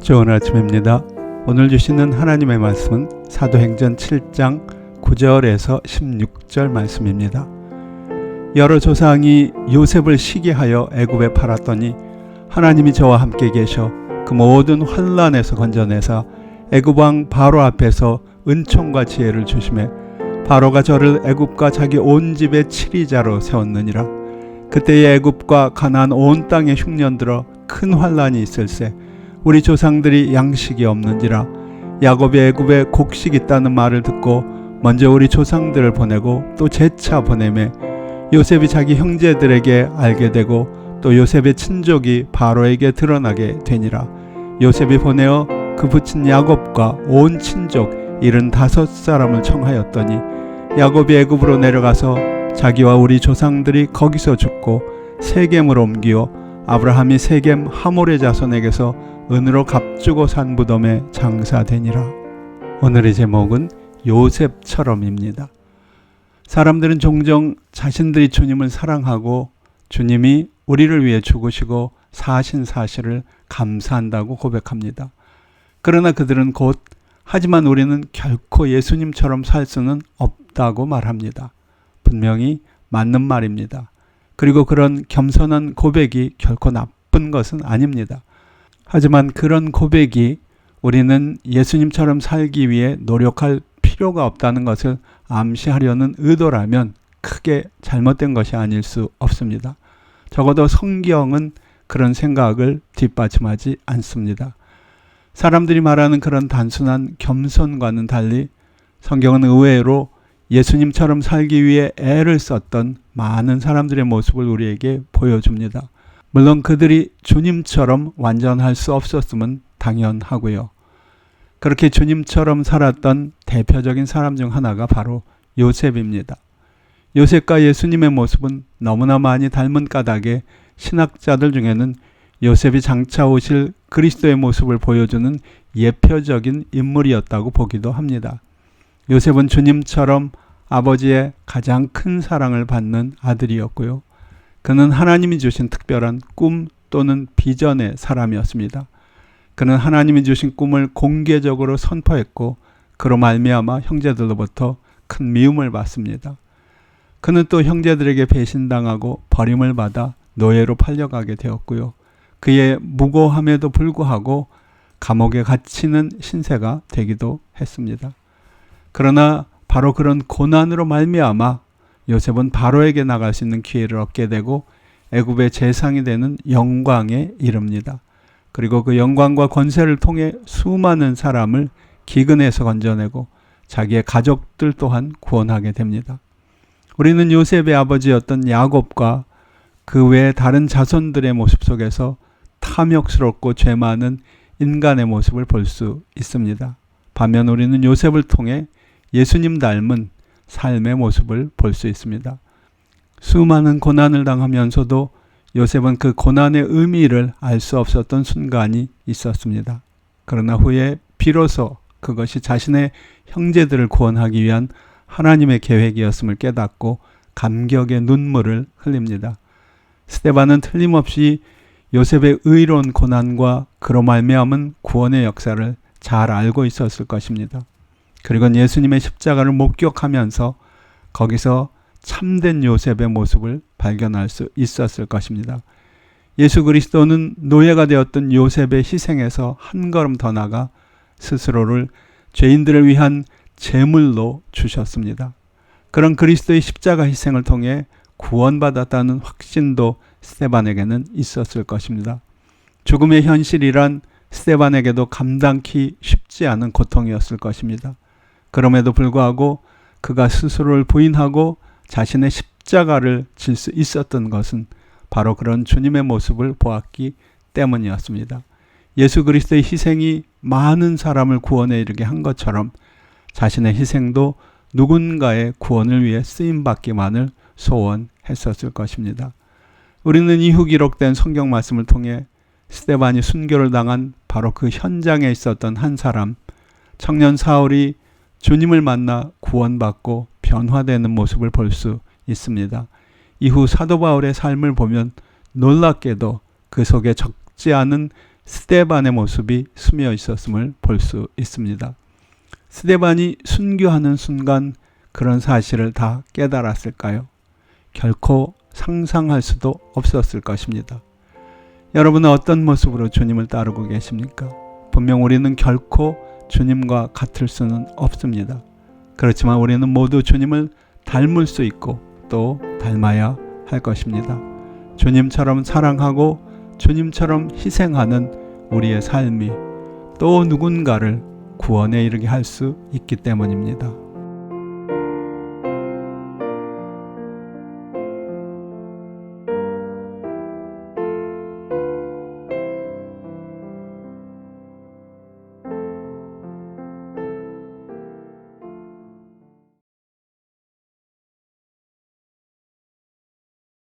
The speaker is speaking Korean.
좋은 아침입니다. 오늘 주시는 하나님의 말씀은 사도행전 7장 9절에서 16절 말씀입니다. 여러 조상이 요셉을 시기하여 애굽에 팔았더니 하나님이 저와 함께 계셔 그 모든 환난에서 건져내사 애굽 왕 바로 앞에서 은총과 지혜를 주시매 바로가 저를 애굽과 자기 온 집의 치리자로 세웠느니라. 그때에 애굽과 가나안 온 땅에 흉년들어 큰 환난이 있을세 우리 조상들이 양식이 없는지라. 야곱이 애굽에 곡식 있다는 말을 듣고 먼저 우리 조상들을 보내고 또 재차 보내매 요셉이 자기 형제들에게 알게 되고 또 요셉의 친족이 바로에게 드러나게 되니라. 요셉이 보내어 그 부친 야곱과 온 친족 75사람을 청하였더니 야곱이 애굽으로 내려가서 자기와 우리 조상들이 거기서 죽고 세겜으로 옮기어 아브라함이 세겜 하몰의 자손에게서 은으로 값주고 산 무덤에 장사되니라. 오늘의 제목은 요셉처럼입니다. 사람들은 종종 자신들이 주님을 사랑하고 주님이 우리를 위해 죽으시고 사신 사실을 감사한다고 고백합니다. 그러나 그들은 곧 하지만 우리는 결코 예수님처럼 살 수는 없다고 말합니다. 분명히 맞는 말입니다. 그리고 그런 겸손한 고백이 결코 나쁜 것은 아닙니다. 하지만 그런 고백이 우리는 예수님처럼 살기 위해 노력할 필요가 없다는 것을 암시하려는 의도라면 크게 잘못된 것이 아닐 수 없습니다. 적어도 성경은 그런 생각을 뒷받침하지 않습니다. 사람들이 말하는 그런 단순한 겸손과는 달리 성경은 의외로 예수님처럼 살기 위해 애를 썼던 많은 사람들의 모습을 우리에게 보여줍니다. 물론 그들이 주님처럼 완전할 수 없었음은 당연하고요. 그렇게 주님처럼 살았던 대표적인 사람 중 하나가 바로 요셉입니다. 요셉과 예수님의 모습은 너무나 많이 닮은 까닭에 신학자들 중에는 요셉이 장차 오실 그리스도의 모습을 보여주는 예표적인 인물이었다고 보기도 합니다. 요셉은 주님처럼 아버지의 가장 큰 사랑을 받는 아들이었고요. 그는 하나님이 주신 특별한 꿈 또는 비전의 사람이었습니다. 그는 하나님이 주신 꿈을 공개적으로 선포했고 그로 말미암아 형제들로부터 큰 미움을 받습니다. 그는 또 형제들에게 배신당하고 버림을 받아 노예로 팔려가게 되었고요. 그의 무고함에도 불구하고 감옥에 갇히는 신세가 되기도 했습니다. 그러나 바로 그런 고난으로 말미암아 요셉은 바로에게 나갈 수 있는 기회를 얻게 되고 애굽의 재상이 되는 영광에 이릅니다. 그리고 그 영광과 권세를 통해 수많은 사람을 기근에서 건져내고 자기의 가족들 또한 구원하게 됩니다. 우리는 요셉의 아버지였던 야곱과 그 외 다른 자손들의 모습 속에서 탐욕스럽고 죄 많은 인간의 모습을 볼 수 있습니다. 반면 우리는 요셉을 통해 예수님 닮은 삶의 모습을 볼 수 있습니다. 수많은 고난을 당하면서도 요셉은 그 고난의 의미를 알 수 없었던 순간이 있었습니다. 그러나 후에 비로소 그것이 자신의 형제들을 구원하기 위한 하나님의 계획이었음을 깨닫고 감격의 눈물을 흘립니다. 스데반은 틀림없이 요셉의 의로운 고난과 그로 말미암은 구원의 역사를 잘 알고 있었을 것입니다. 그리고 예수님의 십자가를 목격하면서 거기서 참된 요셉의 모습을 발견할 수 있었을 것입니다. 예수 그리스도는 노예가 되었던 요셉의 희생에서 한 걸음 더 나가 스스로를 죄인들을 위한 제물로 주셨습니다. 그런 그리스도의 십자가 희생을 통해 구원받았다는 확신도 스데반에게는 있었을 것입니다. 죽음의 현실이란 스데반에게도 감당키 쉽지 않은 고통이었을 것입니다. 그럼에도 불구하고 그가 스스로를 부인하고 자신의 십자가를 질 수 있었던 것은 바로 그런 주님의 모습을 보았기 때문이었습니다. 예수 그리스도의 희생이 많은 사람을 구원에 이르게 한 것처럼 자신의 희생도 누군가의 구원을 위해 쓰임받기만을 소원했었을 것입니다. 우리는 이후 기록된 성경 말씀을 통해 스데반이 순교를 당한 바로 그 현장에 있었던 한 사람, 청년 사울이 주님을 만나 구원받고 변화되는 모습을 볼 수 있습니다. 이후 사도 바울의 삶을 보면 놀랍게도 그 속에 적지 않은 스데반의 모습이 스며 있었음을 볼 수 있습니다. 스데반이 순교하는 순간 그런 사실을 다 깨달았을까요? 결코 상상할 수도 없었을 것입니다. 여러분은 어떤 모습으로 주님을 따르고 계십니까? 분명 우리는 결코 주님과 같을 수는 없습니다. 그렇지만 우리는 모두 주님을 닮을 수 있고 또 닮아야 할 것입니다. 주님처럼 사랑하고 주님처럼 희생하는 우리의 삶이 또 누군가를 구원에 이르게 할 수 있기 때문입니다.